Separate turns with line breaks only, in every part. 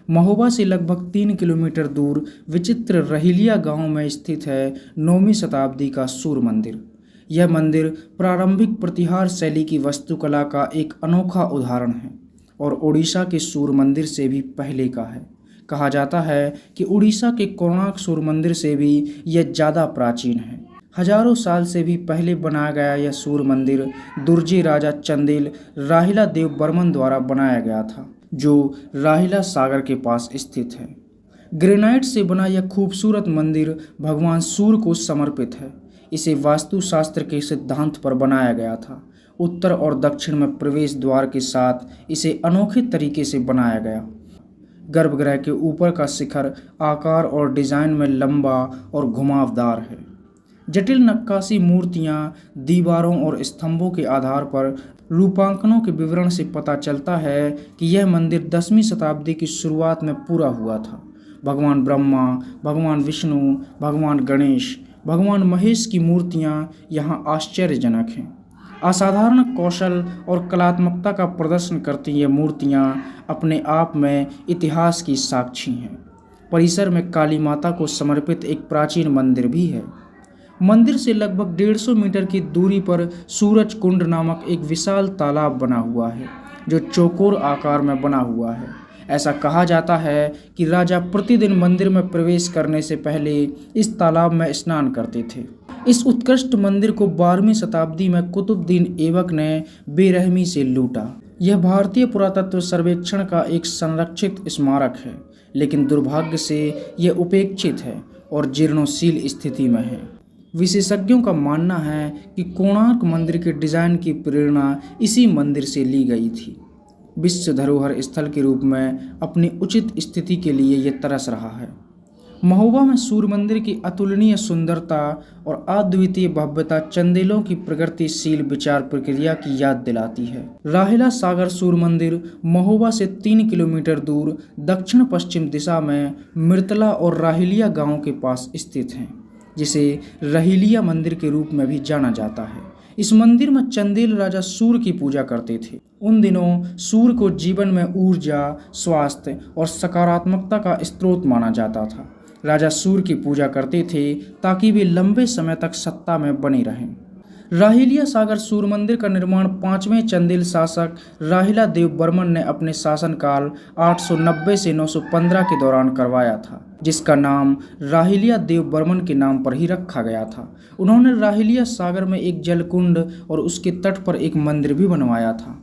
महोबा से लगभग 3 किलोमीटर दूर विचित्र रहिलिया गांव में स्थित है 9वीं शताब्दी का सूर्य मंदिर। यह मंदिर प्रारंभिक प्रतिहार शैली की वास्तुकला का एक अनोखा उदाहरण है और उड़ीसा के सूर्य मंदिर से भी पहले का है। कहा जाता है कि उड़ीसा के कोणार्क सूर्य मंदिर से भी यह ज़्यादा प्राचीन है। हजारों साल से भी पहले बनाया गया यह सूर्य मंदिर दुर्जे राजा चंदेल राहिला देव बर्मन द्वारा बनाया गया था, जो राहिला सागर के पास स्थित है। ग्रेनाइट से बना यह खूबसूरत मंदिर भगवान सूर्य को समर्पित है। इसे वास्तुशास्त्र के सिद्धांत पर बनाया गया था। उत्तर और दक्षिण में प्रवेश द्वार के साथ इसे अनोखे तरीके से बनाया गया। गर्भगृह के ऊपर का शिखर आकार और डिजाइन में लंबा और घुमावदार है। जटिल नक्काशी मूर्तियां, दीवारों और स्तंभों के आधार पर रूपांकनों के विवरण से पता चलता है कि यह मंदिर 10वीं शताब्दी की शुरुआत में पूरा हुआ था। भगवान ब्रह्मा, भगवान विष्णु, भगवान गणेश, भगवान महेश की मूर्तियां यहाँ आश्चर्यजनक हैं। असाधारण कौशल और कलात्मकता का प्रदर्शन करती ये मूर्तियां अपने आप में इतिहास की साक्षी हैं। परिसर में काली माता को समर्पित एक प्राचीन मंदिर भी है। मंदिर से लगभग 150 मीटर की दूरी पर सूरज कुंड नामक एक विशाल तालाब बना हुआ है, जो चौकोर आकार में बना हुआ है। ऐसा कहा जाता है कि राजा प्रतिदिन मंदिर में प्रवेश करने से पहले इस तालाब में स्नान करते थे। इस उत्कृष्ट मंदिर को 12वीं शताब्दी में कुतुबुद्दीन ऐबक ने बेरहमी से लूटा। यह भारतीय पुरातत्व सर्वेक्षण का एक संरक्षित स्मारक है, लेकिन दुर्भाग्य से यह उपेक्षित है और जीर्णोशील स्थिति में है। विशेषज्ञों का मानना है कि कोणार्क मंदिर के डिजाइन की प्रेरणा इसी मंदिर से ली गई थी। विश्व धरोहर स्थल के रूप में अपनी उचित स्थिति के लिए यह तरस रहा है। महोबा में सूर्य मंदिर की अतुलनीय सुंदरता और अद्वितीय भव्यता चंदेलों की प्रगतिशील विचार प्रक्रिया की याद दिलाती है। राहिला सागर सूर्य मंदिर महोबा से 3 किलोमीटर दूर दक्षिण पश्चिम दिशा में मिर्तला और राहिलिया गांव के पास स्थित है, जिसे रहिलिया मंदिर के रूप में भी जाना जाता है। इस मंदिर में चंदेल राजा सूर्य की पूजा करते थे। उन दिनों सूर्य को जीवन में ऊर्जा, स्वास्थ्य और सकारात्मकता का स्रोत माना जाता था। राजा सूर्य की पूजा करते थे ताकि वे लंबे समय तक सत्ता में बने रहें। राहिलिया सागर सूर्य मंदिर का निर्माण 5वें चंदेल शासक राहिला देव बर्मन ने अपने शासनकाल 890 से 915 के दौरान करवाया था, जिसका नाम राहिलिया देव बर्मन के नाम पर ही रखा गया था। उन्होंने राहिलिया सागर में एक जलकुंड और उसके तट पर एक मंदिर भी बनवाया था।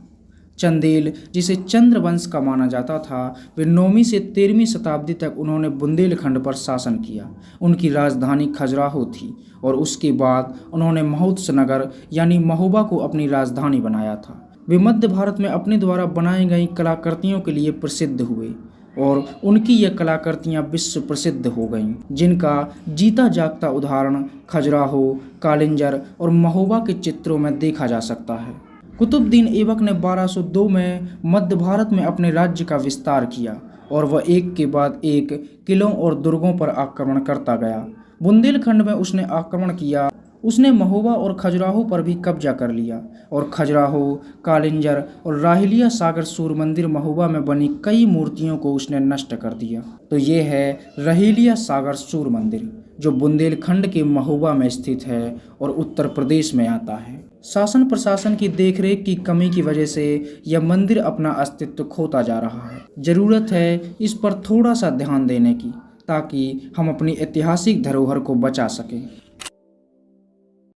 चंदेल, जिसे चंद्रवंश का माना जाता था, वे 9वीं से 13वीं शताब्दी तक उन्होंने बुंदेलखंड पर शासन किया। उनकी राजधानी खजुराहो थी और उसके बाद उन्होंने महोत्सनगर यानी महोबा को अपनी राजधानी बनाया था। वे मध्य भारत में अपने द्वारा बनाई गई कलाकृतियों के लिए प्रसिद्ध हुए और उनकी ये कलाकृतियाँ विश्व प्रसिद्ध हो गईं, जिनका जीता जागता उदाहरण खजुराहो, कालिंजर और महोबा के चित्रों में देखा जा सकता है। कुतुबुद्दीन ऐबक ने 1202 में मध्य भारत में अपने राज्य का विस्तार किया और वह एक के बाद एक किलों और दुर्गों पर आक्रमण करता गया। बुंदेलखंड में उसने आक्रमण किया। उसने महोबा और खजुराहो पर भी कब्जा कर लिया और खजुराहो, कालिंजर और राहिलिया सागर सूर्य मंदिर महोबा में बनी कई मूर्तियों को उसने नष्ट कर दिया। तो ये है राहिलिया सागर सूर्य मंदिर, जो बुंदेलखंड के महोबा में स्थित है और उत्तर प्रदेश में आता है। शासन प्रशासन की देखरेख की कमी की वजह से यह मंदिर अपना अस्तित्व खोता जा रहा है। जरूरत है इस पर थोड़ा सा ध्यान देने की, ताकि हम अपनी ऐतिहासिक धरोहर को बचा सकें।